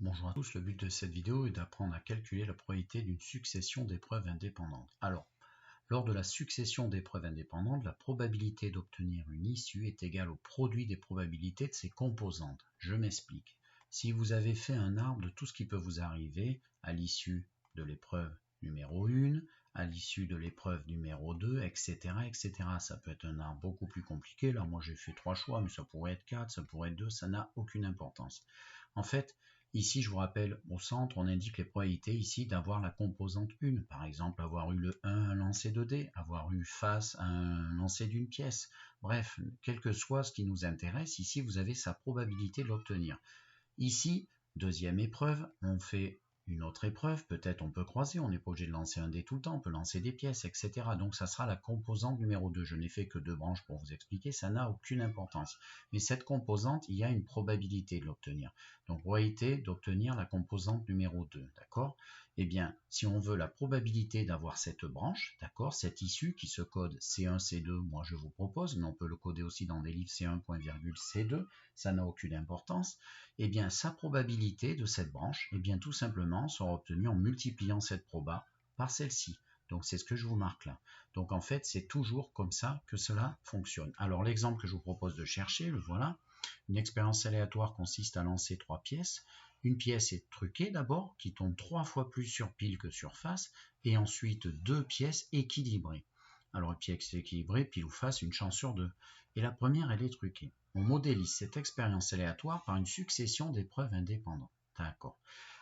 Bonjour à tous, le but de cette vidéo est d'apprendre à calculer la probabilité d'une succession d'épreuves indépendantes. Alors, lors de la succession d'épreuves indépendantes, la probabilité d'obtenir une issue est égale au produit des probabilités de ses composantes. Je m'explique. Si vous avez fait un arbre de tout ce qui peut vous arriver à l'issue de l'épreuve numéro 1, à l'issue de l'épreuve numéro 2, etc., etc. Ça peut être un arbre beaucoup plus compliqué. Là, moi, j'ai fait 3 choix, mais ça pourrait être 4, ça pourrait être 2, ça n'a aucune importance. En fait, ici, je vous rappelle, au centre, on indique les probabilités ici d'avoir la composante 1. Par exemple, avoir eu le 1 à un lancer de dés, avoir eu face à un lancer d'une pièce. Bref, quel que soit ce qui nous intéresse, ici, vous avez sa probabilité de l'obtenir. Ici, deuxième épreuve, on fait une autre épreuve, peut-être on peut croiser, on n'est pas obligé de lancer un dé tout le temps, on peut lancer des pièces, etc. Donc ça sera la composante numéro 2. Je n'ai fait que 2 branches pour vous expliquer, ça n'a aucune importance. Mais cette composante, il y a une probabilité de l'obtenir. Donc probabilité d'obtenir la composante numéro 2, d'accord? Eh bien, si on veut la probabilité d'avoir cette branche, d'accord, cette issue qui se code C1, C2, moi je vous propose, mais on peut le coder aussi dans des livres C1.C2, ça n'a aucune importance, eh bien sa probabilité de cette branche, eh bien tout simplement sera obtenue en multipliant cette proba par celle-ci. Donc c'est ce que je vous marque là. Donc en fait c'est toujours comme ça que cela fonctionne. Alors l'exemple que je vous propose de chercher, le voilà. Une expérience aléatoire consiste à lancer 3 pièces. Une pièce est truquée d'abord, qui tombe 3 fois plus sur pile que sur face, et ensuite 2 pièces équilibrées. Alors une pièce équilibrée, pile ou face, une chance sur 2. Et la première, elle est truquée. On modélise cette expérience aléatoire par une succession d'épreuves indépendantes. D'accord.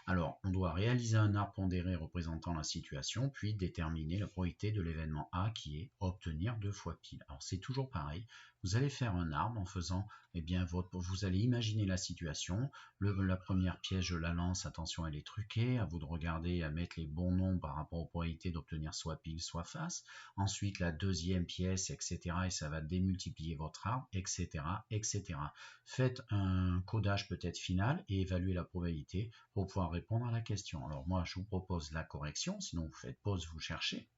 Alors, on doit réaliser un arbre pondéré représentant la situation, puis déterminer la probabilité de l'événement A qui est obtenir 2 fois pile. Alors, c'est toujours pareil. Vous allez faire un arbre en faisant, eh bien, vous allez imaginer la situation. La première pièce, je la lance. Attention, elle est truquée. À vous de regarder et à mettre les bons nombres par rapport aux probabilités d'obtenir soit pile, soit face. Ensuite, la deuxième pièce, etc. Et ça va démultiplier votre arbre, etc., etc. Faites un codage peut-être final et évaluez la probabilité pour pouvoir répondre à la question. Alors moi, je vous propose la correction, sinon vous faites pause, vous cherchez.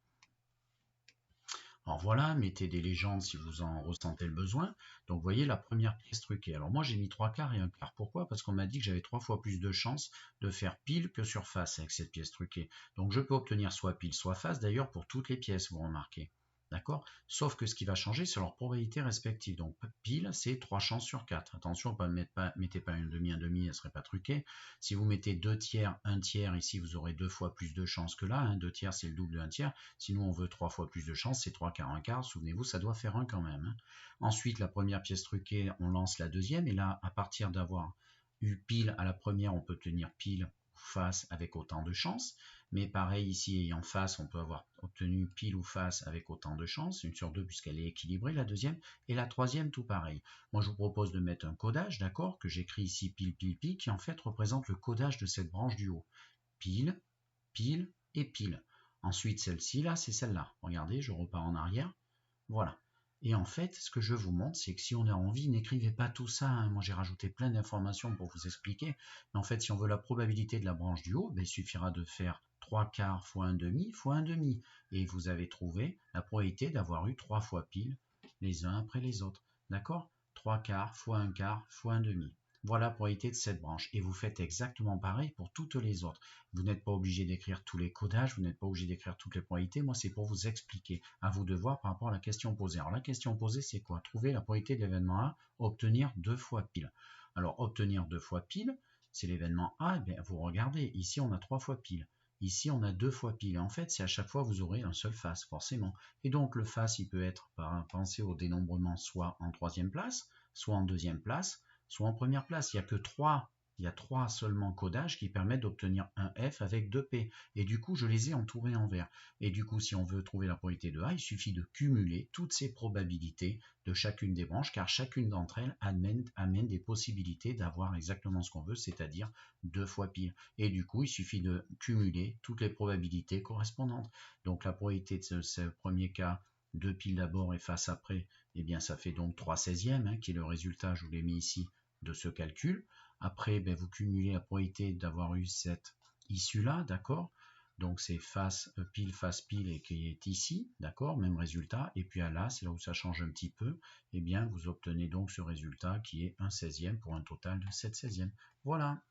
Alors voilà, mettez des légendes si vous en ressentez le besoin. Donc vous voyez la première pièce truquée. Alors moi j'ai mis 3 quarts et 1 quart. Pourquoi? Parce qu'on m'a dit que j'avais 3 fois plus de chances de faire pile que sur face avec cette pièce truquée. Donc je peux obtenir soit pile, soit face, d'ailleurs pour toutes les pièces, vous remarquez. D'accord? Sauf que ce qui va changer, c'est leur probabilité respective. Donc pile, c'est 3 chances sur 4. Attention, mettez pas un demi, elle ne serait pas truquée. Si vous mettez 2 tiers, 1 tiers, ici vous aurez 2 fois plus de chances que là. Hein. 2 tiers, c'est le double de 1 tiers. Sinon, on veut 3 fois plus de chances, c'est 3 quarts, 1 quart. Souvenez-vous, ça doit faire 1 quand même. Hein. Ensuite, la première pièce truquée, on lance la deuxième. Et là, à partir d'avoir eu pile à la première, on peut tenir pile face avec autant de chances, mais pareil ici en face on peut avoir obtenu pile ou face avec autant de chances, 1 sur 2 puisqu'elle est équilibrée la deuxième, et la troisième tout pareil. Moi je vous propose de mettre un codage, d'accord, que j'écris ici pile pile pile, qui en fait représente le codage de cette branche du haut. Pile, pile et pile. Ensuite celle-ci là, c'est celle-là. Regardez, je repars en arrière, voilà. Et en fait, ce que je vous montre, c'est que si on a envie, n'écrivez pas tout ça. Hein. Moi, j'ai rajouté plein d'informations pour vous expliquer. Mais en fait, si on veut la probabilité de la branche du haut, ben, il suffira de faire 3 quarts fois 1 demi fois 1 demi. Et vous avez trouvé la probabilité d'avoir eu 3 fois pile les uns après les autres. D'accord? 3 quarts fois 1 quart fois 1 demi. Voilà la probabilité de cette branche. Et vous faites exactement pareil pour toutes les autres. Vous n'êtes pas obligé d'écrire tous les codages, vous n'êtes pas obligé d'écrire toutes les probabilités. Moi, c'est pour vous expliquer. À vous de voir par rapport à la question posée. Alors, la question posée, c'est quoi? Trouver la probabilité de l'événement A, obtenir 2 fois pile. Alors, obtenir 2 fois pile, c'est l'événement A. Eh bien, vous regardez, ici, on a 3 fois pile. Ici, on a 2 fois pile. Et en fait, c'est à chaque fois, vous aurez un seul face, forcément. Et donc, le face, il peut être, pensez au dénombrement, soit en 3e place, soit en 2e place, soit en première place. Il y a 3 seulement codages qui permettent d'obtenir un F avec 2 P. Et du coup, je les ai entourés en vert. Et du coup, si on veut trouver la probabilité de A, il suffit de cumuler toutes ces probabilités de chacune des branches, car chacune d'entre elles amène des possibilités d'avoir exactement ce qu'on veut, c'est-à-dire 2 fois pile. Et du coup, il suffit de cumuler toutes les probabilités correspondantes. Donc la probabilité de ce premier cas, 2 piles d'abord et face après, eh bien ça fait donc 3/16e, hein, qui est le résultat, je vous l'ai mis ici, de ce calcul. Après, ben, vous cumulez la probabilité d'avoir eu cette issue-là, d'accord? Donc c'est face pile et qui est ici, d'accord? Même résultat. Et puis là, c'est là où ça change un petit peu. Eh bien, vous obtenez donc ce résultat qui est 1/16e pour un total de 7/16e. Voilà.